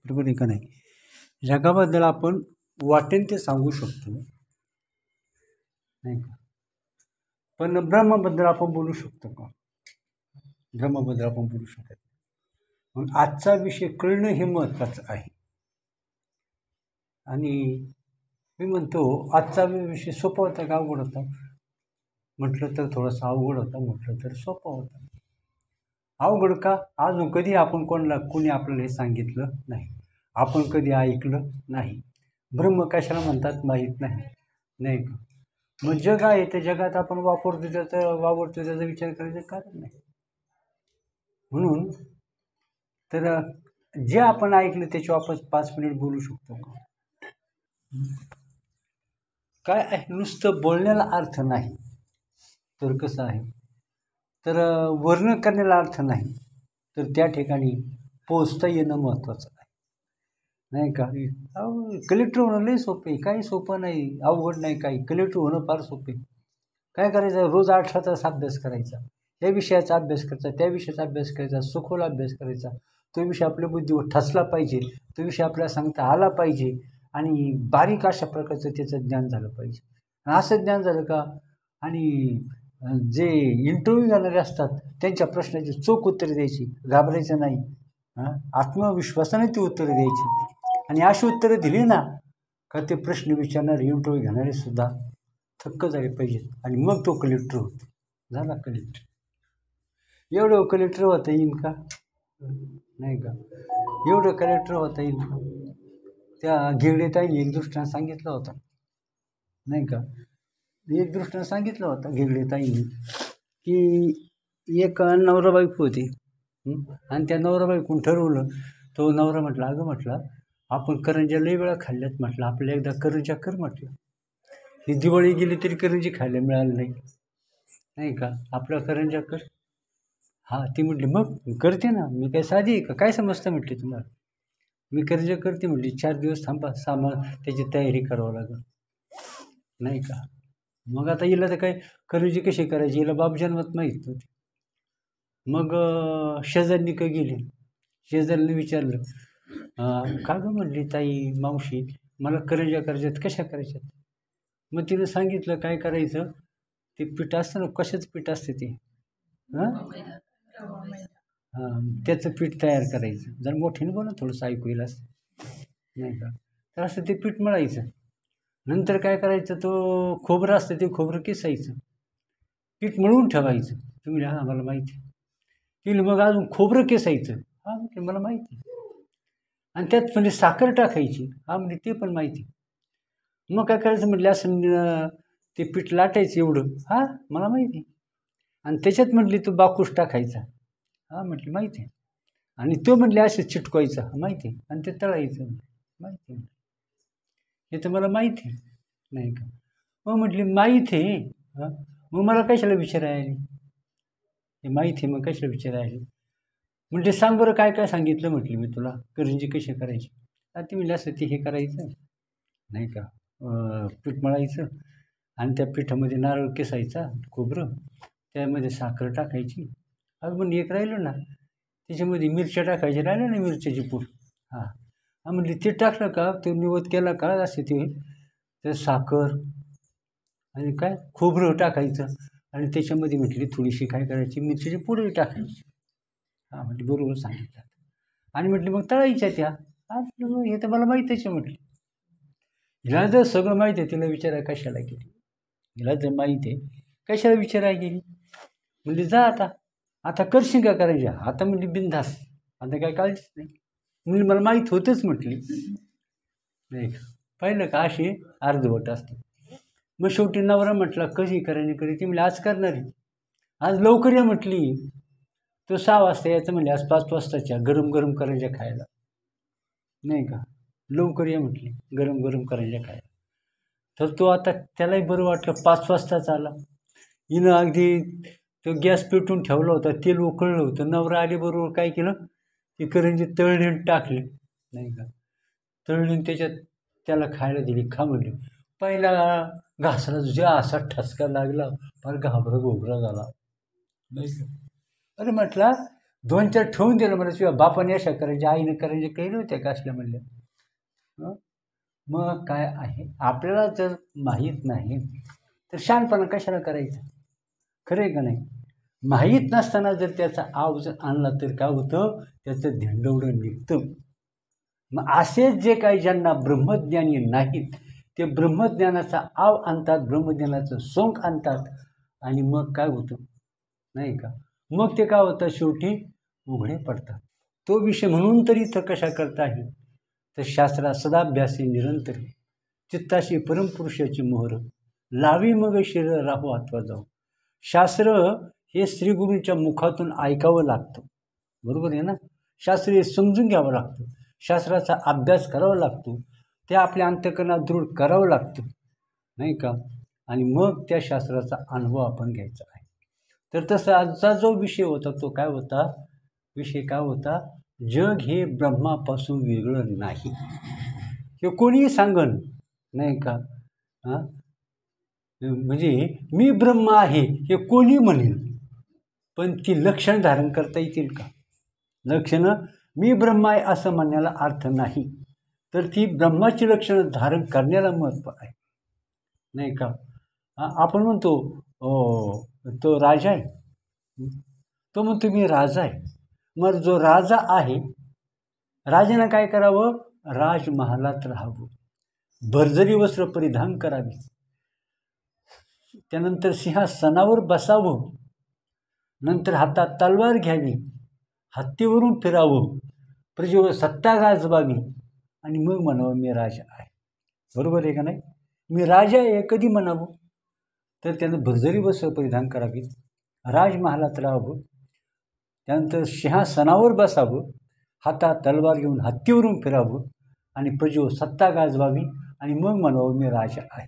बरोबर आहे का नाही? जगाबद्दल आपण वाटेल ते सांगू शकतो, नाही का? पण ब्रह्माबद्दल आपण बोलू शकतो का? ब्रह्माबद्दल आपण बोलू शकत नाही. मग आजचा विषय कळणं हे महत्त्वाचं आहे. आणि मी म्हणतो आजचा विषय सोपा होता का अवघड होता? म्हटलं तर थोडासा अवघड होता, म्हटलं तर सोपा होता. अवघड का? अजून कधी आपण कोणी आपल्याला हे सांगितलं नाही, आपण कधी ऐकलं नाही. ब्रह्म कशाला म्हणतात माहीत नाही, नाही का? मग जग आहे, त्या जगात आपण वावरतो त्याचा विचार करायचं कारण नाही. म्हणून तर जे आपण ऐकलं त्याच्यावर आपण 5 मिनिट बोलू शकतो का? काय आहे, नुसतं बोलण्याला अर्थ नाही तर कसं आहे, तर वर्णन करण्याला अर्थ नाही, तर त्या ठिकाणी पोचता येणं महत्त्वाचं आहे, नाही का? कलेक्टर होणं लई सोपे, काही सोपं नाही, अवघड नाही काही. कलेक्टर होणं फार सोपे. काय करायचं, रोज 18 तास अभ्यास करायचा, त्या विषयाचा अभ्यास करायचा, त्या विषयाचा अभ्यास करायचा, सखोल अभ्यास करायचा. तो विषय आपल्या बुद्धीवर ठसला पाहिजे, तो विषय आपल्याला सांगता आला पाहिजे आणि बारीक अशा प्रकारचं त्याचं ज्ञान झालं पाहिजे. असं ज्ञान झालं का, आणि जे इंटरव्ह्यू घेणारे असतात त्यांच्या प्रश्नाची चोख उत्तरे द्यायची, घाबरायचं नाही, आत्मविश्वासाने ती उत्तरं द्यायची. आणि अशी उत्तरं दिली ना का ते प्रश्न विचारणारे इंटरव्ह्यू घेणारे सुद्धा थक्क झाले पाहिजेत, आणि मग तो कलेक्टर होतो. झाला कलेक्टर. एवढं कलेक्टर होता येईल का? नाही का? एवढं कलेक्टर होता येईल का? त्या घेगडेताईने एक दृष्टांत सांगितलं होता, नाही का? एक दृष्टांत सांगितलं होता घेगडेताईने की एक नवरा बायको होती, आणि त्या नवरा बायकोनं ठरवलं. तो नवरा म्हटला, अगं म्हटलं आपण करंज्या लई वेळा खाल्ल्यात, म्हटलं आपल्याला एकदा करंज्या कर, म्हटलं ही दिवाळी गेली तरी करंजी खायला मिळालं नाही, नाही का? आपल्या करंज्या कर. हां, ती म्हटली मग करते ना, मी काय साधी आहे का, काय समजतं म्हटली तुम्हाला, मी करंज्या करते म्हटली. 4 दिवस थांबा, सामान त्याची तयारी करावं लागेल, नाही का? मग आता हिला तर काय करंजी कशी करायची हिला बाप जन्मात माहीत नव्हती. मग शेजारनी का गेली, शेजारीने विचारलं, का गं म्हटली ताई मावशी मला करंज्या करायच्यात, कशा करायच्यात? मग तिनं सांगितलं काय करायचं, ते पीठ असतं ना, कशाचं पीठ असते ते, त्याचं पीठ तयार करायचं. जर मोठ्याने बोला, थोडंसं ऐकू येईल असं, नाही का? तर असं ते पीठ मळायचं. नंतर काय करायचं, तो खोबरं असतं ते खोबरं किसायचं, पीठ मळून ठेवायचं. तुम्ही हां मला माहिती केलं. मग अजून खोबरं किसायचं, हां म्हणजे मला माहिती. आणि त्यात म्हणजे साखर टाकायची, हां म्हणजे ते पण माहिती. मग काय करायचं म्हटलं, असं ते पीठ लाटायचं एवढं, हां मला माहिती. आणि त्याच्यात म्हटली तो बाकूस टाकायचा, हां म्हटली माहिती. आणि तो म्हटले असं चिटकवायचा, माहिती. आणि ते तळायचं, माहिती. हे तर मला माहिती, नाही का? मग म्हटली माहीत आहे, मग मला कशाला विचारायला, हे माहिती आहे मग कशाला विचारायला. म्हणजे सांग बरं काय काय सांगितलं म्हटली मी तुला, करंजी कशी करायची. ती म्हणजे असं ते हे करायचं, नाही का? पीठ मळायचं आणि त्या पिठामध्ये नारळ किसायचा, खोबरं, त्यामध्ये साखर टाकायची. अगं म्हणजे एक राहिलं ना, त्याच्यामध्ये मिरच्या टाकायच्या, राहिलं ना मिरच्याची पूड, हां म्हणजे ते टाकलं का, ते निवत केला का असे ते साखर आणि काय खोबरं टाकायचं, आणि त्याच्यामध्ये म्हटली थोडीशी काय करायची, मिरच्याची पूडही टाकायची. हां म्हणजे बरोबर सांगितलं. आणि म्हटली मग तळायच्या त्या. हे तर मला माहीतच आहे म्हटली. हिला जर सगळं माहीत आहे, तिला विचारायला कशाला गेली? हिला जर माहीत आहे कशाला विचारायला गेली? म्हणजे जा आता करशील का करायच्या, आता म्हणजे बिनधास, आता काय काळजीच नाही. म्हणजे मला माहीत होतंच म्हटली, नाही का? पाहिलं का अशी अर्धवट असते. मग शेवटी नवरा म्हटला कशी करायची ती म्हणजे आज करणार आहे, आज लवकर या म्हटली. तो 6 वाजता यायचं म्हणजे आज 5 वाजताच्या गरम गरम करंज्या खायला, नाही का? लवकर या म्हटली गरम गरम करंज्या खायला. तर तो आता त्यालाही बरं वाटलं, 5 वाजताच आला. हिनं अगदी तो गॅस पेटून ठेवला होता, तेल उकळलं होतं. नवरा आले बरोबर काय केलं, ती करंजी तळली टाकली, नाही का? तळली त्याच्यात त्याला खायला दिली. खा म्हणली. पहिला घासाला तुझ्या असा ठसका लागला, फार घाबरा घोबरा झाला, नाही का? अरे म्हटला 2-4 ठेवून दिलं म्हणलं, शिवाय बापाने अशा करायचे, आईने करायचे, काही नव्हत्या का असल्या म्हणल्या. मग काय आहे, आपल्याला जर माहीत नाही तर शहाणपणा कशाला करायचं? खरं आहे का नाही? माहीत नसताना जर त्याचा आव जर आणला तर काय होतं, त्याचं धेंडवडं निघतं. मग असेच जे काही ज्यांना ब्रह्मज्ञानी नाहीत ते ब्रह्मज्ञानाचा आव आणतात, ब्रह्मज्ञानाचं सोंग आणतात, आणि मग काय होतं नाही का, मग ते काय होतं, शेवटी उघडे पडतात. तो विषय म्हणून तरी इथं कशा करता आहे तर शास्त्रा सदाभ्यासी निरंतर चित्ताशी परमपुरुषाची मोहर लावी मग शिर राहू आत्वा जाऊ. शास्त्र हे श्रीगुरूंच्या मुखातून ऐकावं लागतं, बरोबर आहे ना. शास्त्र हे समजून घ्यावं लागतं, शास्त्राचा अभ्यास करावा लागतो, ते आपल्या अंतःकरणात दृढ करावं लागतं नाही का, आणि मग त्या शास्त्राचा अनुभव आपण घ्यायचा आहे. तर तसा आजचा जो विषय होता तो काय होता, विषय काय होता, जग हे ब्रह्मापासून वेगळं नाही. हे कोणीही सांगन नाही का, म्हणजे मी ब्रह्म आहे हे कोणी म्हणेल, पण ती लक्षणं धारण करता येतील का? लक्षणं मी ब्रह्म आहे असं म्हणण्याला अर्थ नाही, तर ती ब्रह्माची लक्षणं धारण करण्याला महत्त्व आहे नाही का. आपण म्हणतो तो राजा आहे, तो म्हणतो मी राजा आहे. मग जो राजा आहे, राजानं काय करावं, राजमहालात राहावं, भरजरी वस्त्र परिधान करावी, त्यानंतर सिंहासनावर बसावं, नंतर हातात तलवार घ्यावी, हत्तीवरून फिरावं, प्रजेवर सत्ता गाजवावी, आणि मग म्हणावं मी राजा आहे. बरोबर आहे का नाही? मी राजा आहे कधी म्हणावं, तर त्यानं भरजरी वस्त्र परिधान करावी, राजमहालात राहावं, त्यानंतर सिंहासनावर बसावं, हातात तलवार घेऊन हत्तीवरून फिरावं, आणि प्रजेवर सत्ता गाजवावी, आणि मग म्हणावं मी राजा आहे.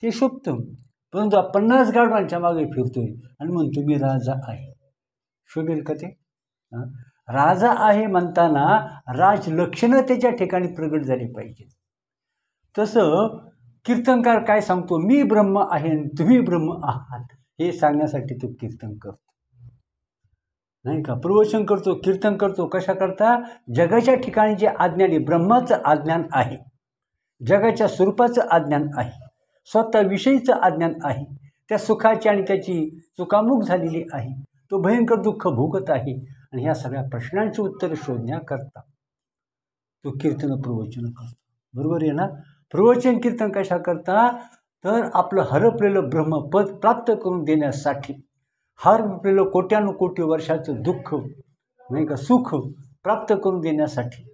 ते शोभतं. परंतु 50 गाढवांच्या मागे फिरतोय आणि म्हणतो मी राजा आहे, शोभेल का ते? राजा आहे म्हणताना राजलक्षणं त्याच्या ठिकाणी प्रगट झाली पाहिजे. तसं कीर्तनकार काय सांगतो, मी ब्रह्म आहे आणि तुम्ही ब्रह्म आहात, हे सांगण्यासाठी तो कीर्तन करतो नाही का, प्रवचन करतो, कीर्तन करतो. कशा करता? जगाच्या ठिकाणी जे अज्ञान आहे, ब्रह्माचं अज्ञान आहे, जगाच्या स्वरूपाचं अज्ञान आहे, स्वतःविषयीचं अज्ञान आहे, त्या सुखाची आणि त्याची चुकामुक झालेली आहे, तो भयंकर दुःख भोगत आहे, आणि ह्या सगळ्या प्रश्नांची उत्तरं शोधण्याकरता तो कीर्तन प्रवचन करतो. बरोबर आहे ना. प्रवचन कीर्तन कशा करता, तर आपलं हरपलेलं ब्रह्मपद प्राप्त करून देण्यासाठी, हरपलेलं कोट्यानुकोटी वर्षाचं दुःख नाही का, सुख प्राप्त करून देण्यासाठी,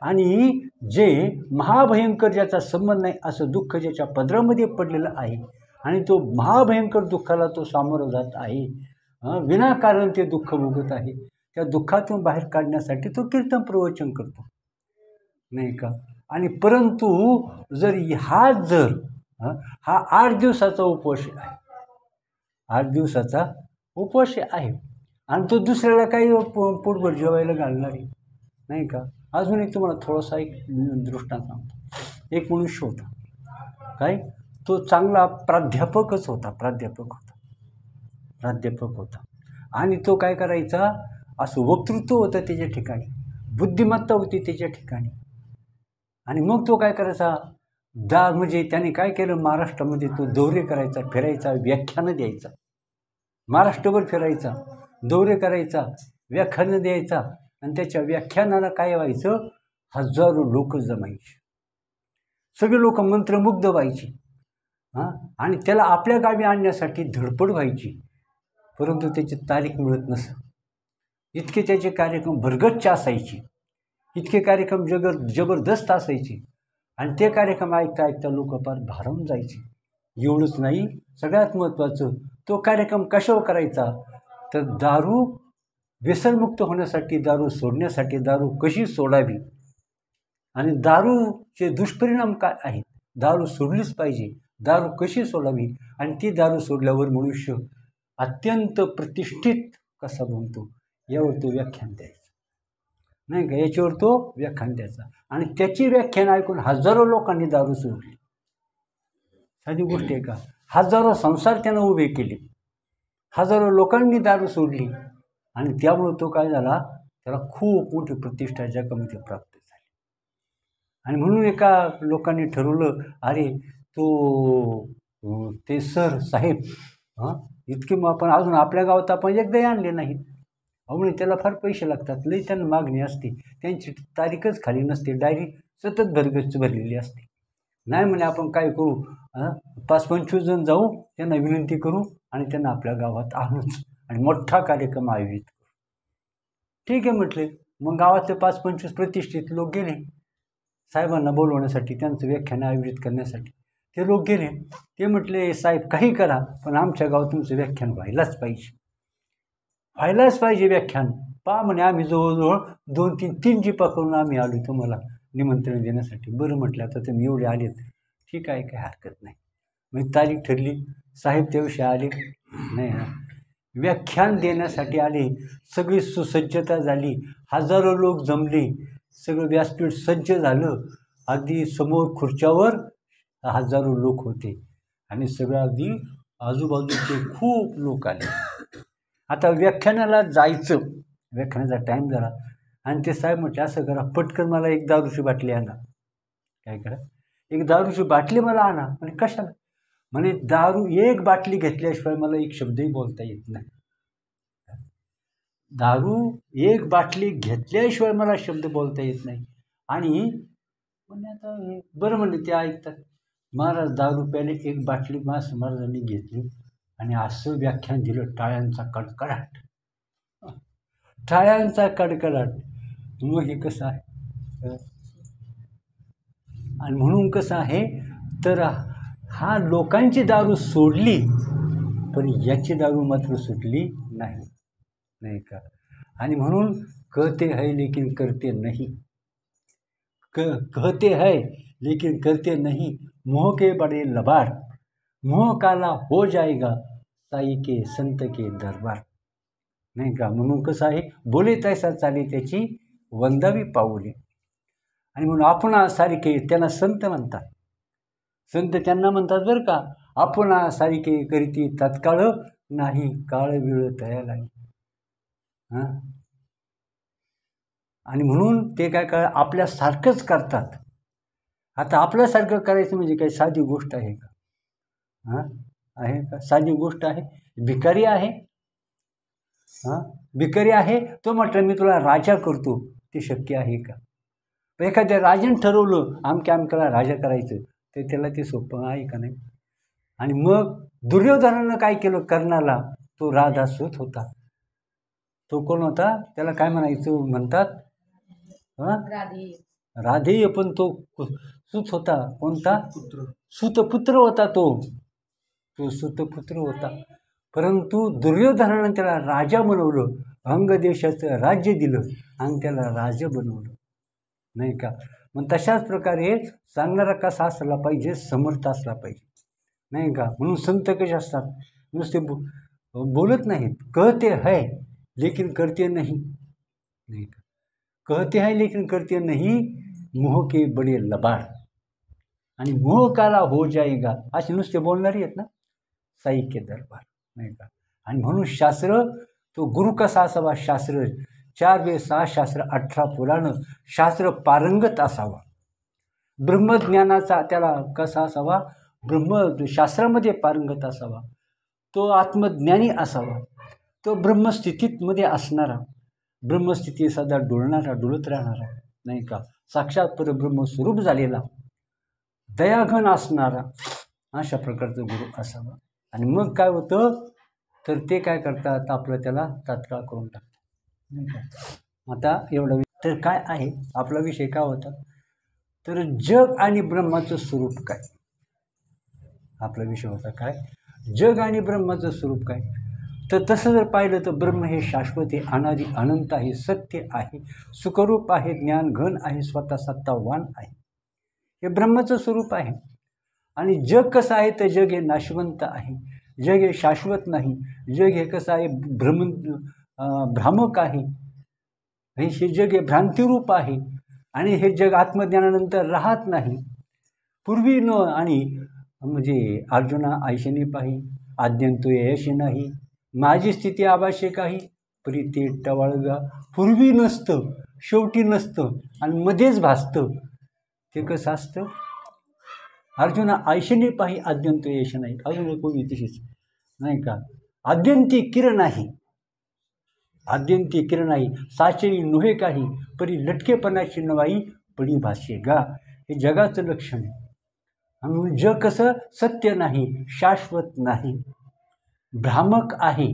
आणि जे महाभयंकर ज्याचा संबंध नाही असं दुःख ज्याच्या पदरामध्ये पडलेलं आहे, आणि तो महाभयंकर दुःखाला तो सामोरं जात आहे, विनाकारण ते दुःख भोगत आहे, त्या दुःखातून बाहेर काढण्यासाठी तो कीर्तन प्रवचन करतो नाही का. आणि परंतु जर हा 8 दिवसाचा उपवास आहे, 8 दिवसाचा उपवास आहे, आणि तो दुसऱ्याला काही पोटभर जेवायला घालणार नाही का. अजून एक तुम्हाला थोडासा एक दृष्टांत सांगतो. एक मनुष्य होता, काय, तो चांगला प्राध्यापक होता, आणि तो काय करायचा, असं वक्तृत्व होतं त्याच्या ठिकाणी, बुद्धिमत्ता होती त्याच्या ठिकाणी, आणि मग तो काय करायचा, म्हणजे त्याने काय केलं, महाराष्ट्रामध्ये तो दौरे करायचा, फिरायचा, व्याख्यानं द्यायचा, महाराष्ट्रभर फिरायचा, दौरे करायचा, व्याख्यानं द्यायचा, आणि त्याच्या व्याख्यानाला काय व्हायचं, हजारो लोक जमायचे, सगळे लोक मंत्रमुग्ध व्हायची, आणि त्याला आपल्या गावी आणण्यासाठी धडपड व्हायची, परंतु त्याची तारीख मिळत नसत. इतके त्याचे कार्यक्रम भरगच्च असायचे, इतके कार्यक्रम जबरदस्त असायचे, आणि ते कार्यक्रम ऐकता ऐकता लोक फार भारावून जायचे. एवढंच नाही, सगळ्यात महत्त्वाचं, तो कार्यक्रम कशावर करायचा, तर दारू व्यसनमुक्त होण्यासाठी, दारू सोडण्यासाठी, दारू कशी सोडावी, आणि दारूचे दुष्परिणाम काय आहेत, दारू सोडलीच पाहिजे, दारू कशी सोडावी, आणि ती दारू सोडल्यावर मनुष्य अत्यंत प्रतिष्ठित कसा बनतो, यावर तो व्याख्यान द्यायचा नाही का, याच्यावर तो व्याख्यान द्यायचा, आणि त्याची व्याख्यान ऐकून हजारो लोकांनी दारू सोडली. साधी गोष्ट आहे का? हजारो संसार त्यानं उभे केले, हजारो लोकांनी दारू सोडली, आणि त्यामुळं तो काय झाला, त्याला खूप मोठी प्रतिष्ठा जगामध्ये प्राप्त झाली. आणि म्हणून एका लोकांनी ठरवलं, अरे ते सर साहेब इतके मग आपण अजून आपल्या गावात आपण एकदाही आणले नाहीत. म्हणून त्याला फार पैसे लागतात, लई त्यांना मागणी असते, त्यांची तारीखच खाली नसते, डायरी सतत भरगच्च भरलेली असते. नाही म्हणे आपण काय करू, 5-25 जण जाऊ, त्यांना विनंती करू आणि त्यांना आपल्या गावात आणूच आणि मोठा कार्यक्रम आयोजित करू. ठीक आहे म्हटले. मग गावातले 5-25 प्रतिष्ठित लोक गेले साहेबांना बोलवण्यासाठी, त्यांचं व्याख्यान आयोजित करण्यासाठी. ते लोक गेले. ते म्हटले, साहेब काही करा पण आमच्या गावात तुमचं व्याख्यान व्हायलाच पाहिजे व्याख्यान. पहा म्हणे आम्ही जवळजवळ 2-3 जीपा करून आम्ही आलो तुम्हाला निमंत्रण देण्यासाठी. बरं म्हटलं, आता तुम्ही एवढे आलेत, ठीक आहे, काही हरकत नाही. मग तारीख ठरली. साहेब त्याविषयी आले नाही, व्याख्यान देण्यासाठी आले. सगळी सुसज्जता झाली, हजारो लोक जमले, सगळं व्यासपीठ सज्ज झालं. अगदी समोर खुर्च्यावर हजारो लोक होते आणि सगळं अगदी आजूबाजूचे खूप लोक आले. आता व्याख्यानाला जायचं, व्याख्यानाचा टाईम झाला आणि ते साहेब म्हटले, असं करा, पटकन मला एक दारूची बाटली आणा. काय करा, एक दारूची बाटली मला आणा. म्हणजे कशाला? म्हणे दारू एक बाटली घेतल्याशिवाय मला एक शब्दही बोलता येत नाही. दारू एक बाटली घेतल्याशिवाय मला शब्द बोलता येत नाही. आणि म्हणजे आता बरं म्हणले, ते ऐकतात. महाराज दारू प्याले, एक बाटली महाराजांनी घेतली आणि असं व्याख्यान दिलं, टाळ्यांचा कडकडाट. मग हे कसं आहे? आणि म्हणून कसं आहे, तर हा लोकांची दारू सोडली पण याची दारू मात्र सुटली नाही का. आणि म्हणून कहते है लेकिन करते नहीं, कहते है लेकिन करते नहीं, मोह के बड़े लबाड, मोह काला हो जाएगा साई के संत के दरबार. नाही का. म्हणून कसं आहे, बोले तैसा चाले त्याची वंदावी पाऊले. आणि म्हणून आपण सारिके, त्यांना संत म्हणतात. संत त्यांना म्हणतात बरं का, आपण सारिके करीती तत्काळ नाही, काळ वेळ तया नाही. आणि म्हणून ते काय आपल्यासारखंच करतात. आता आपल्यासारखं करायचं म्हणजे काही साधी गोष्ट आहे का? आहे का? साधी गोष्ट आहे? भिकारी आहे, भिकारी आहे तो म्हटलं मी तुला राजा करतो, ते शक्य आहे का? एखाद्या राजाने ठरवलं आमक्याला राजा करायचं, तर त्याला ते सोपं आहे का नाही? आणि मग दुर्योधनानं काय केलं, कर्णाला, तो राधासूत होता. तो कोण होता? त्याला काय म्हणायचं म्हणतात, राधेय, पण तो सूत होता. कोणता? सूतपुत्र होता. तो सूतपुत्र होता. परंतु दुर्योधनानं त्याला राजा बनवलं, अंगदेशाचं राज्य दिलं आणि त्याला राजा बनवलं, नाही का. मग तशाच प्रकारे सांगणारा कसा असला पाहिजे, समर्थ असला पाहिजे, नाही का. म्हणून संत कसे असतात, नुसते बोलत नाहीत, कहते है लेकिन करते नहीं, नाही का. कहते है लेकिन करते नहीं, मोह के बडे लबाड, आणि मोह काला हो जाएगा, असे नुसते बोलणारी आहेत ना, साई के दरबार, नाही का. आणि म्हणून शास्त्र, तो गुरु कसा असावा, शास्त्र 4 वेद 6 शास्त्र 18 पुराण, शास्त्र पारंगत असावा. ब्रह्मज्ञानाचा त्याला कसा असावा, ब्रह्मशास्त्रामध्ये पारंगत असावा. तो आत्मज्ञानी असावा. तो ब्रह्मस्थितीमध्ये असणारा, ब्रह्मस्थिती सदा डुलत राहणारा, नाही का. साक्षात परब्रह्म स्वरूप झालेला, दयाघन असणारा, अशा प्रकारचा गुरु असावा. आणि मग काय होतं, तर ते काय करतात, आपलं त्याला तात्काळ करून टाकतात, नाही का. आता एवढं तर काय आहे, आपला विषय काय होता, तर जग आणि ब्रह्माचं स्वरूप काय. आपला विषय होता काय, जग आणि ब्रह्माचं स्वरूप काय. तर तसं जर पाहिलं तर ब्रह्म हे शाश्वत आहे, अनादि अनंत आहे, सत्य आहे, सुखरूप आहे, ज्ञान घन आहे, स्वतः सत्तावान आहे. हे ब्रह्माचं स्वरूप आहे. आणि जग कसं आहे, तर जग हे नाशवंत आहे, जग हे शाश्वत नाही. जग हे कसं आहे, भ्रामक आहे. हे जग हे भ्रांतिरूप आहे. आणि हे जग आत्मज्ञानानंतर राहत नाही. पूर्वी न आणि म्हणजे अर्जुना ऐशनी पाही, आद्यंतो यश नाही, माझी स्थिती आभाषे काही, परी ते टवाळगा पूर्वी नसतं, शेवटी नसतं आणि मध्येच भासतं. ते कसं असतं? अर्जुना ऐशने पाही आद्यंत यश नाही. अजून कोणी तशीच नाही का? आद्यंती किरण आहे, आद्यंती किरण आहे, साचेही नोहे काही, परी लटकेपणाची नवाई पडी भाषे गा. हे जगाचं लक्षण आहे. म्हणून जग कसं सत्य नाही, शाश्वत नाही, भ्रामक आहे,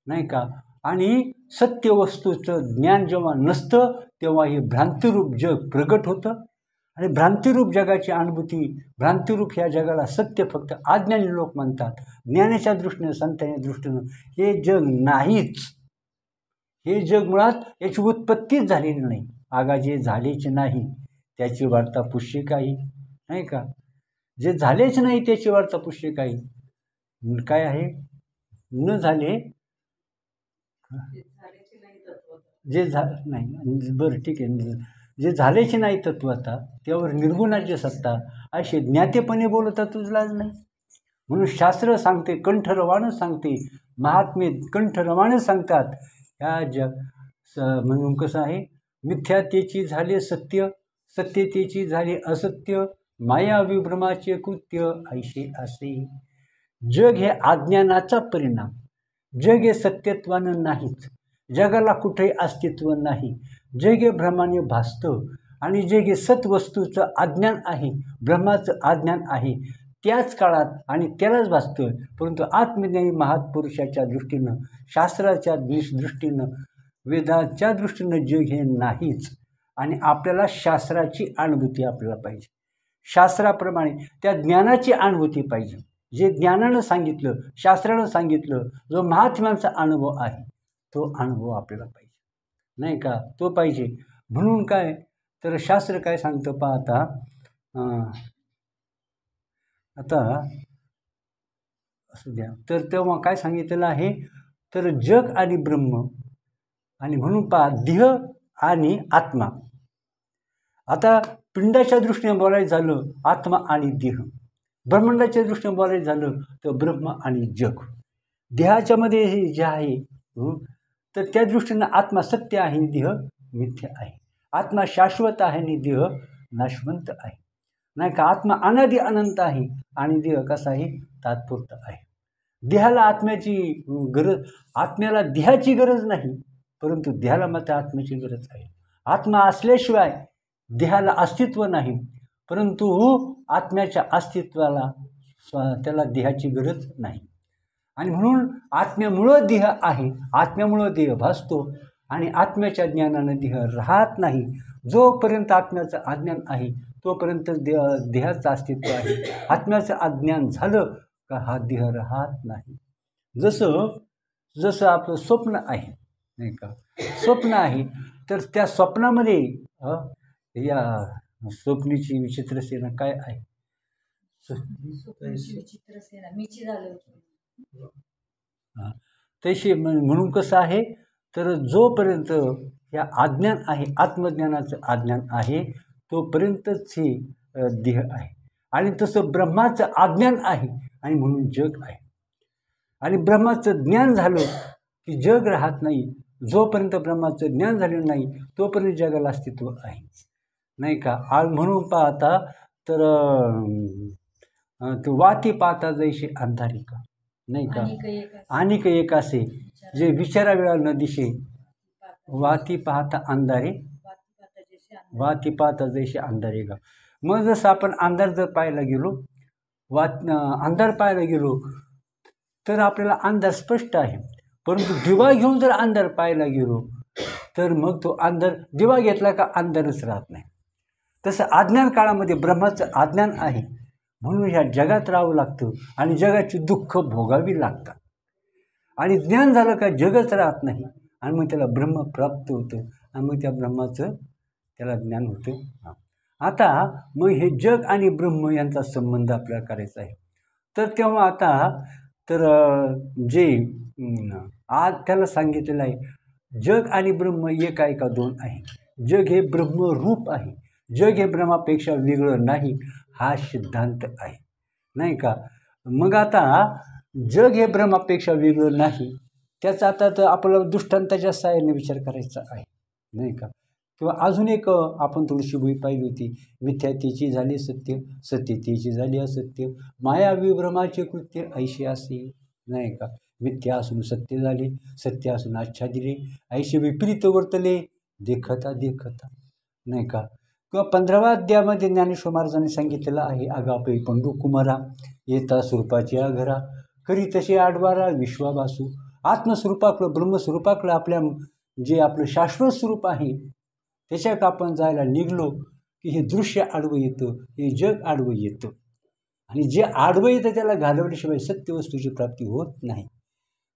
नाही का? आणि सत्य वस्तूचं ज्ञान जेव्हा नसतं तेव्हा हे भ्रांतिरूप जग प्रगट होतं. आणि भ्रांतिरूप जगाची अनुभूती, भ्रांतिरूप ह्या जगाला सत्य फक्त अज्ञानी लोक म्हणतात. ज्ञानाच्या दृष्टीनं, संतांच्या दृष्टीनं हे जग नाहीच. हे जग मुळात याची उत्पत्तीच झालेली नाही. आगा जे झालेच नाही त्याची वार्ता पुष्य काही, नाही का? जे झालेच नाही त्याची वार्ता पुष्य काही. काय आहे? न झाले जे नाही, बरं ठीक आहे, जे झालेचे नाही तत्वता त्यावर निर्गुणाची सत्ता, असे ज्ञातेपणे बोलता तुझ लाज नाही. म्हणून शास्त्र सांगते, कंठरवाणं सांगते, महात्मे कंठरवाणं सांगतात. ह्या म्हणून कसं आहे? मिथ्यातेची झाले सत्य, सत्यतेची झाले असत्य, माया विभ्रमाचे कृत्य ऐसे असे. जग हे अज्ञानाचा परिणाम, जग हे सत्यत्वानं नाहीच. जगाला कुठेही अस्तित्व नाही. जग हे भ्रमाने भासतं आणि जग हे सत्वस्तूचं अज्ञान आहे, ब्रह्माचं अज्ञान आहे. त्याच काळात आणि त्यालाच भासतं. परंतु आत्मज्ञानी महापुरुषाच्या दृष्टीनं, शास्त्राच्या दृष्टीनं, वेदाच्या दृष्टीनं जग हे नाहीच. आणि आपल्याला शास्त्राची अनुभूती आपल्याला पाहिजे. शास्त्राप्रमाणे त्या ज्ञानाची अनुभूती पाहिजे. जे ज्ञानानं सांगितलं, शास्त्रानं सांगितलं, जो महात्म्यांचा अनुभव आहे तो अनुभव आपल्याला पाहिजे, नाही का? तो पाहिजे. म्हणून काय तर शास्त्र काय सांगतं पहा. आता असू द्या. तर तेव्हा काय सांगितलेलं आहे? तर जग आणि ब्रह्म, आणि म्हणून पहा देह आणि आत्मा. आता पिंडाच्या दृष्टीने बोलायचं झालं आत्मा आणि देह, ब्रह्मांडाच्या दृष्टीने बोलायचं झालं तर ब्रह्म आणि जग. देहाच्या मध्ये हे जे आहे तर त्या दृष्टीनं आत्मा सत्य आहे, देह मिथ्या आहे. आत्मा शाश्वत आहे आणि देह नाशवंत आहे, नाही का? आत्मा अनादि अनंत आहे आणि देह कसा आहे? तात्पुरता आहे. देहाला आत्म्याची गरज, आत्म्याला देहाची गरज नाही, परंतु देहाला मात्र आत्म्याची गरज आहे. आत्मा असल्याशिवाय देहाला अस्तित्व नाही, परंतु आत्म्याच्या अस्तित्वाला त्याला देहाची गरज नाही. आणि म्हणून आत्म्यामुळं देह आहे, आत्म्यामुळं देह भासतो आणि आत्म्याच्या ज्ञानानं देह राहत नाही. जोपर्यंत आत्म्याचं अज्ञान आहे तोपर्यंत देहाचं अस्तित्व आहे. आत्म्याचं अज्ञान झालं का हा देह राहत नाही. जसं आपलं स्वप्न आहे, नाही का? स्वप्न आहे तर त्या स्वप्नामध्ये या स्वप्नीची विचित्र सेना काय आहे? तशी म्हणून कसं आहे तर जोपर्यंत या अज्ञान आहे, आत्मज्ञानाचं अज्ञान आहे तोपर्यंतच हे देह आहे. आणि तसं ब्रह्माचं अज्ञान आहे आणि म्हणून जग आहे. आणि ब्रह्माचं ज्ञान झालं की जग राहत नाही. जोपर्यंत ब्रह्माचं ज्ञान झालेलं नाही तोपर्यंत जगाला अस्तित्व आहे, नाही का? म्हणून पाहता तर वाती पाहता जैसे अंधारी का, नाही का? आणि एक असे जे विचारा वेळा न दिशे, वाती पाहता अंधारे, वाती पाहता जैसे अंधारे का. मग जसं आपण अंधार जर पाहायला गेलो, अंधार पाहायला गेलो तर आपल्याला अंधार स्पष्ट आहे. परंतु दिवा घेऊन जर अंधार पाहायला गेलो तर मग तो अंधार, दिवा घेतला का अंधारच राहत नाही. तसं अज्ञान काळामध्ये ब्रह्माचं अज्ञान आहे म्हणून ह्या जगात राहावं लागतं आणि जगाची दुःख भोगावी लागतात. आणि ज्ञान झालं का जगच राहत नाही आणि मग त्याला ब्रह्म प्राप्त होतं आणि मग त्या ब्रह्माचं त्याला ज्ञान होतं. आता मग हे जग आणि ब्रह्म यांचा संबंध आपल्याला करायचा आहे. तर तेव्हा आता तर जे आज त्याला सांगितलेलं आहे जग आणि ब्रह्म एक आहे का दोन आहे. जग हे ब्रह्मरूप आहे, जग हे ब्रह्मापेक्षा वेगळं नाही, हा सिद्धांत आहे, नाही का? मग आता जग हे ब्रह्मापेक्षा वेगळं नाही त्याचा आता तर आपल्याला दृष्टांताच्या साहाय्याने विचार करायचा आहे, नाही का? किंवा अजून एक आपण थोडीशी भूमी पाहिली होती, मिथ्यातेची झाली सत्य, सत्यतेची झाली असत्य, माया विभ्रमाचे कृत्य ऐशी असे, नाही का? मिथ्या असून सत्य झाले, सत्य असून आच्छादिले, ऐशी विपरीत वर्तले, देखता देखता, नाही का? किंवा 15व्या अध्यायामध्ये ज्ञानेश्वर महाराजांनी सांगितलेलं आहे, आगापे पंडू कुमारा येता स्वरूपाची आघरा, करी तसे आडवारा विश्वाभासू. आत्मस्वरूपाकडं, ब्रह्मस्वरूपाकडं, आपल्या जे आपलं शाश्वत स्वरूप आहे त्याच्यात आपण जायला निघलो की हे दृश्य आडवं येतं, हे जग आडवं येतं. आणि जे आडवं येतं त्याला घालवल्याशिवाय सत्यवस्तूची प्राप्ती होत नाही.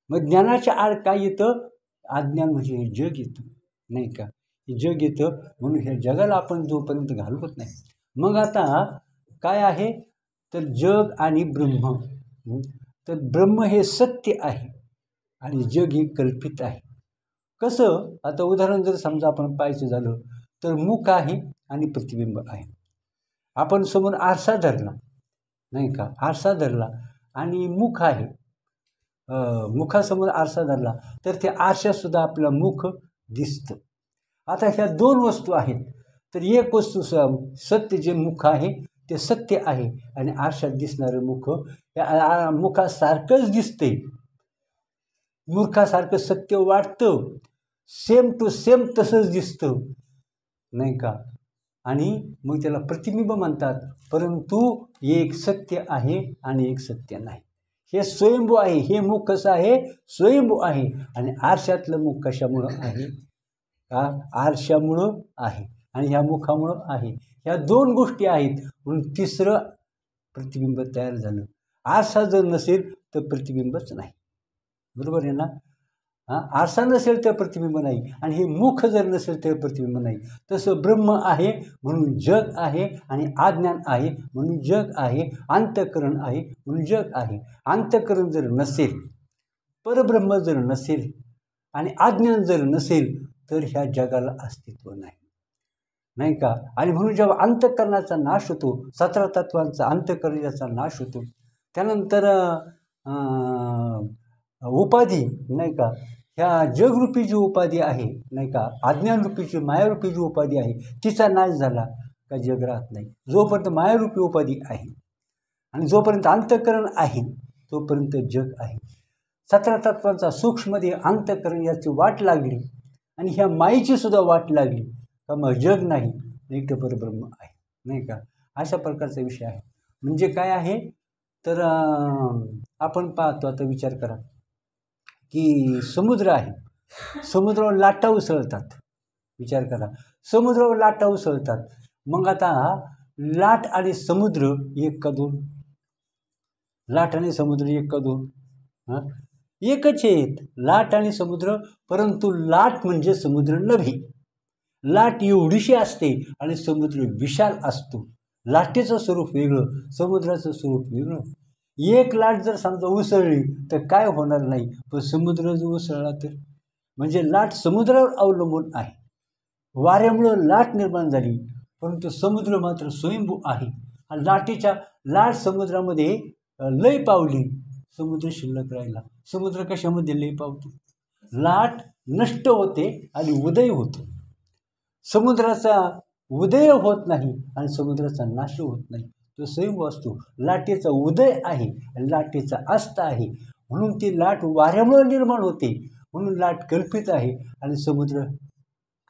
मग ज्ञानाच्या आड काय येतं? अज्ञान म्हणजे हे जग येतं, नाही का? हे जग येतं, म्हणून ह्या जगाला आपण जोपर्यंत घालवत नाही. मग आता काय आहे तर जग आणि ब्रह्म. तर ब्रह्म हे सत्य आहे आणि जग हे कल्पित आहे. कसं? आता उदाहरण जर समजा आपण पाहायचं झालं तर मुख आहे आणि प्रतिबिंब आहे. आपण समोर आरसा धरला, नाही का? आरसा धरला आणि मुख आहे, मुखासमोर आरसा धरला तर ते आरशासुद्धा आपलं मुख दिसतं. आता ह्या दोन वस्तू आहेत, तर एक वस्तू सत्य जे मुख आहे ते सत्य आहे आणि आरशात दिसणारं मुख या मुखासारखंच दिसते, मूर्खासारखं सत्य वाटतं, सेम टू सेम तसंच दिसतं, नाही का? आणि मग त्याला प्रतिबिंब म्हणतात. परंतु एक सत्य आहे आणि एक सत्य नाही. हे स्वयंभू आहे. हे मुख कसं आहे? स्वयंभू आहे. आणि आरशातलं मुख कशामुळं आहे? का? आरशामुळं आहे आणि ह्या मुखामुळं आहे. ह्या दोन गोष्टी आहेत म्हणून तिसरं प्रतिबिंब तयार झालं. आरसा जर नसेल तर प्रतिबिंबच नाही, बरोबर आहे ना? आरसा नसेल तर प्रतिबिंब नाही आणि हे मुख जर नसेल तर प्रतिबिंब नाही. तसं ब्रह्म आहे म्हणून जग आहे आणि अज्ञान आहे म्हणून जग आहे, अंतःकरण आहे म्हणून जग आहे. अंतःकरण जर नसेल, परब्रह्म जर नसेल आणि अज्ञान जर नसेल तर ह्या जगाला अस्तित्व नाही, नाही का? आणि म्हणून जेव्हा अंतःकरणाचा नाश होतो, 17 तत्वांचा अंतःकरणाचा नाश होतो, त्यानंतर उपाधी, नाही का? ह्या जगरूपी जी उपाधी आहे, नाही का? अज्ञानरूपी जी मायारूपी जी उपाधी आहे तिचा नाश झाला का जग राहत नाही. जोपर्यंत मायारूपी उपाधी आहे आणि जोपर्यंत अंतःकरण आहे तोपर्यंत जग आहे. 17 तत्वांचा सूक्ष्ममध्ये अंतःकरण याची वाट लागली आणि ह्या मायेची सुद्धा वाट लागली का मग जग नाही, एक परब्रह्म आहे, नाही का? अशा प्रकारचा विषय आहे. म्हणजे काय आहे तर आपण पाहतो, आता विचार करा की समुद्र आहे, समुद्रावर लाटा उसळतात. विचार करा, समुद्रावर लाटा उसळतात. मग आता लाट आणि समुद्र एक का दोन? लाट आणि समुद्र एक का दोन? एकच आहेत, लाट आणि समुद्र. परंतु लाट म्हणजे समुद्र नव्हे. लाट एवढीशी असते आणि समुद्र विशाल असतो. लाटेचं स्वरूप वेगळं, समुद्राचं स्वरूप वेगळं. एक लाट जर समजा उसळली तर काय होणार नाही, पण समुद्र जर उसळला तर म्हणजे लाट समुद्रावर अवलंबून आहे. वाऱ्यामुळं लाट निर्माण झाली, परंतु समुद्र मात्र स्वयंभू आहे. लाट समुद्रामध्ये लय पावली, समुद्र शिल्लक राहिला. समुद्र कशामध्ये लय पावतो? लाट नष्ट होते आणि उदय होतो. समुद्राचा उदय होत नाही आणि समुद्राचा नाश होत नाही, तो स्वयंभू असतो. लाटेचा उदय आहे आणि लाटेचा अस्त आहे, म्हणून ती लाट वाऱ्यामुळे निर्माण होते, म्हणून लाट कल्पित आहे आणि समुद्र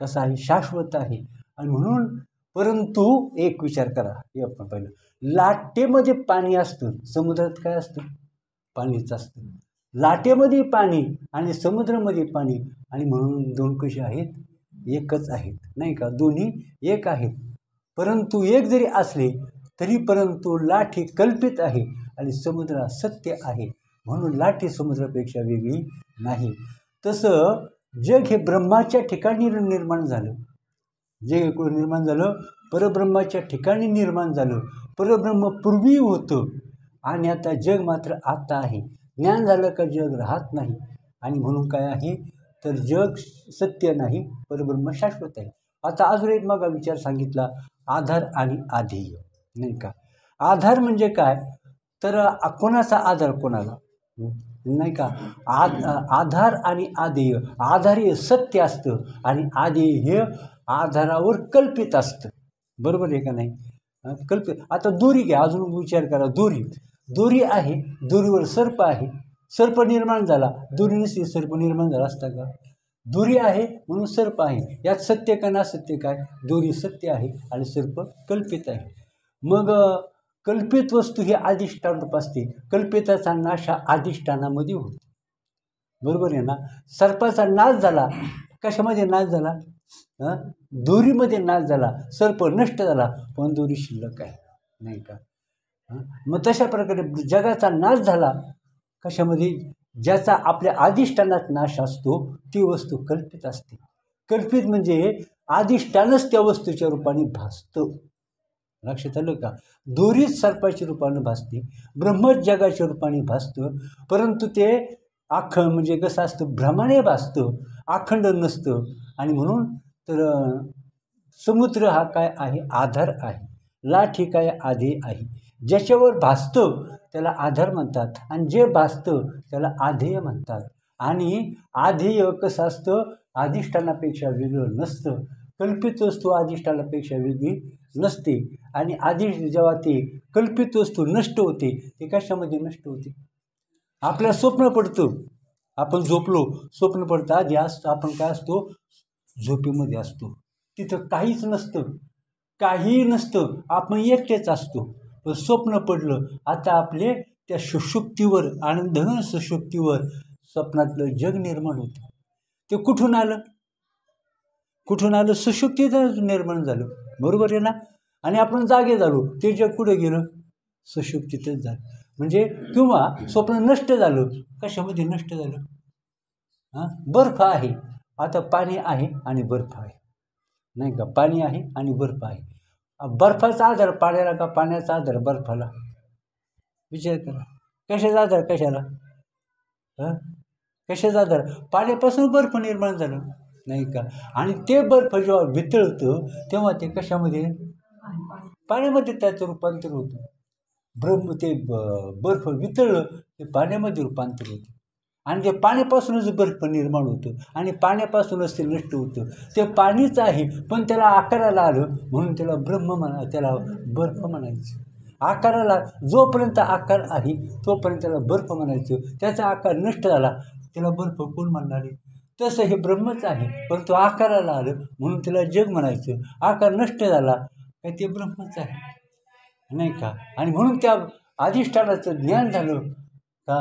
कसा आहे? शाश्वत आहे. आणि म्हणून परंतु एक विचार करा, हे आपण पाहिलं, लाटेमध्ये पाणी असतं, समुद्रात काय असतं? पाणीच असतं. लाटेमध्ये पाणी आणि समुद्रामध्ये पाणी, आणि म्हणून दोन कसे आहेत? एकच आहेत, नाही का? दोन्ही एक आहेत. परंतु एक जरी असले तरी परंतु लाट ही कल्पित आहे आणि समुद्र सत्य आहे, म्हणून लाट ही समुद्रापेक्षा वेगळी नाही. तसं जग हे ब्रह्माच्या ठिकाणी निर्माण झालं. जग निर्माण झालं परब्रह्माच्या ठिकाणी निर्माण झालं. परब्रह्म पूर्वी होतं आणि आता जग मात्र आता आहे. ज्ञान झालं का जग राहत नाही. आणि म्हणून काय आहे तर जग सत्य नाही, परब्रह्म शाश्वत आहे. आता अजून एक मग विचार सांगितला, आधार आणि आधेय, नाही का? आधार म्हणजे काय तर कोणाचा आधार कोणाला? नाही का. आधार आणि आधेय. आधार हे सत्य असतं आणि आधेय हे आधारावर कल्पित असतं. बरोबर आहे का नाही. कल्पित. आता दोरी घ्या, अजून विचार करा. दोरी आहे, दोरीवर सर्प आहे, सर्प निर्माण झाला, दोरी नसती सर्प निर्माण झाला असता का. दोरी आहे म्हणून सर्प आहे. यात सत्य का नासत्य काय. दोरी सत्य आहे आणि सर्प कल्पित आहे. मग कल्पित वस्तू ही अधिष्ठान रूप असते. कल्पिताचा नाश हा अधिष्ठानामध्ये होतो. बरोबर आहे ना. सर्पाचा नाश झाला, कशामध्ये नाश झाला. दोरीमध्ये नाश झाला. सर्प नष्ट झाला पण दोरी शिल्लक आहे. नाही का. मग तशा प्रकारे जगाचा नाश झाला कशामध्ये. ज्याचा आपल्या अधिष्ठानात नाश असतो ती वस्तू कल्पित असते. कल्पित म्हणजे अधिष्ठानच त्या वस्तूच्या रूपाने भासतं. लक्षात आलं का. दोरीच सर्पाच्या रूपाने भासते, ब्रह्मच जगाच्या रूपाने भासतं, परंतु ते म्हणजे कसं असतं, भ्रमाने भासतं, अखंड नसतं. आणि म्हणून तर समुद्र हा काय आहे, आधार आहे. लाट ही काय, आधेय आहे. ज्याच्यावर भासतं त्याला आधार म्हणतात आणि जे भासतं त्याला आधेय म्हणतात. आणि आधेय कसं असतं, अधिष्ठानापेक्षा वेगळं नसतं. कल्पित वस्तू अधिष्ठानापेक्षा वेगळी नसते. आणि जेव्हा ते कल्पित वस्तू नष्ट होते ते कशामध्ये नष्ट होते. आपल्या स्वप्न पडतं, आपण झोपलो, स्वप्न पडतं, आधी असतं आपण काय असतो, झोपेमध्ये असतो, तिथं काहीच नसतं, काहीही नसतं, आपण एकटेच असतो. पण स्वप्न पडलं, आता आपले त्या सुषुप्तीवर, आनंद सुषुप्तीवर स्वप्नातलं जग निर्माण होतं. ते कुठून आलं, सुषुप्तीतच निर्माण झालं. बरोबर आहे ना. आणि आपण जागे झालो, ते जग कुठे गेलं, सुषुप्तीतच झालं. म्हणजे किंवा स्वप्न नष्ट झालं, कशामध्ये नष्ट झालं. बर्फ आहे, आता पाणी आहे आणि बर्फ आहे. नाही का. पाणी आहे आणि बर्फ आहे. बर्फाचा आधार पाण्याला का पाण्याचा आधार बर्फाला. विचार करा. कशाचा आधार कशाला. कशाचा आधार. पाण्यापासून बर्फ निर्माण झालं. नाही का. आणि ते बर्फ जेव्हा वितळतं तेव्हा ते कशामध्ये, पाण्यामध्ये त्याचं रूपांतर होतं. बर्फ वितळलं ते पाण्यामध्ये रूपांतर होतं. आणि ते पाण्यापासूनच बर्फ निर्माण होतं आणि पाण्यापासूनच ते नष्ट होतं. ते पाणीच आहे पण त्याला आकाराला आलं म्हणून त्याला त्याला बर्फ म्हणायचं. आकाराला जोपर्यंत आकार आहे तोपर्यंत त्याला बर्फ म्हणायचं. त्याचा आकार नष्ट झाला त्याला बर्फ कोण म्हणणार आहे. तसं हे ब्रह्मच आहे, परंतु आकाराला आलं म्हणून त्याला जग म्हणायचं. आकार नष्ट झाला काय ते ब्रह्मच आहे. नाही का. आणि म्हणून त्या अधिष्ठानाचं ज्ञान झालं का,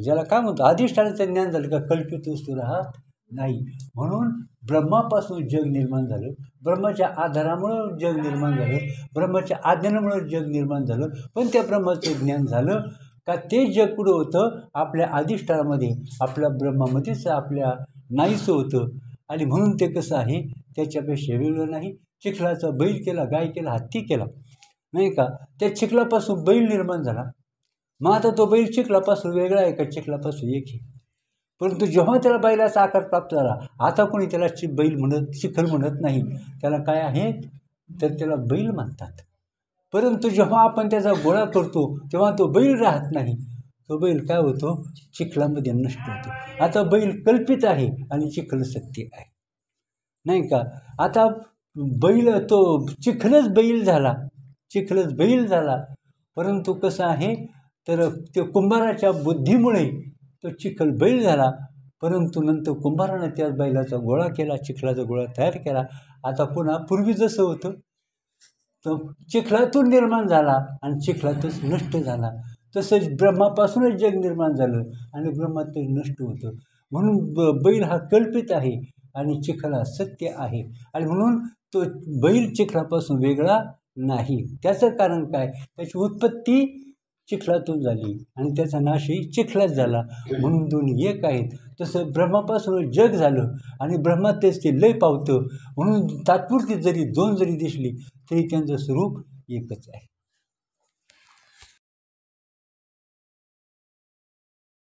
ज्याला काय म्हणतो, अधिष्ठानाचं ज्ञान झालं का कल्पित वस्तू राहत नाही. म्हणून ब्रह्मापासून जग निर्माण झालं, ब्रह्माच्या आधारामुळं जग निर्माण झालं, ब्रह्माच्या आज्ञेमुळं जग निर्माण झालं. पण त्या ब्रह्माचं ज्ञान झालं का ते जग कुठं होतं, आपल्या अधिष्ठानामध्ये, आपल्या ब्रह्मामध्येच आपल्या नाहीचं होतं. आणि म्हणून ते कसं आहे, त्याच्यापेक्षा वेगळं नाही. चिखलाचा बैल केला, गाय केला, हत्ती केला. नाही का. त्या चिखलापासून बैल निर्माण झाला. मग आता तो बैल चिखलापासून वेगळा आहे का, चिखलापासून एक आहे. परंतु जेव्हा त्याला बैलाचा आकार प्राप्त झाला, आता कोणी त्याला बैल म्हणत, चिखल म्हणत नाही. त्याला काय आहे तर त्याला बैल म्हणतात. परंतु जेव्हा आपण त्याचा गोळा करतो तेव्हा तो बैल राहत नाही. तो बैल काय होतो, चिखलामध्ये नष्ट होतो. आता बैल कल्पित आहे आणि चिखल सत्य आहे. नाही का. आता बैल तो चिखलच बैल झाला, परंतु कसं आहे तर ते कुंभाराच्या बुद्धीमुळे तो चिखल बैल झाला. परंतु नंतर कुंभारानं त्या बैलाचा गोळा केला, चिखलाचा गोळा तयार केला. आता पुन्हा पूर्वी जसं होतं तो चिखलातून निर्माण झाला आणि चिखलातच नष्ट झाला. तसंच ब्रह्मापासूनच जग निर्माण झालं आणि ब्रह्मातच नष्ट होतं. म्हणून बैल हा कल्पित आहे आणि चिखल हा सत्य आहे. आणि म्हणून तो बैल चिखलापासून वेगळा नाही. त्याचं कारण काय, त्याची उत्पत्ती चिखलातून झाली आणि त्याचा नाशही चिखलात झाला. म्हणून दोन्ही एक आहेत. तसं ब्रह्मापासून जग झालं आणि ब्रह्मातच ते लय पावतं. म्हणून तात्पुरती जरी दोन जरी दिसली तरी त्यांचं स्वरूप एकच आहे.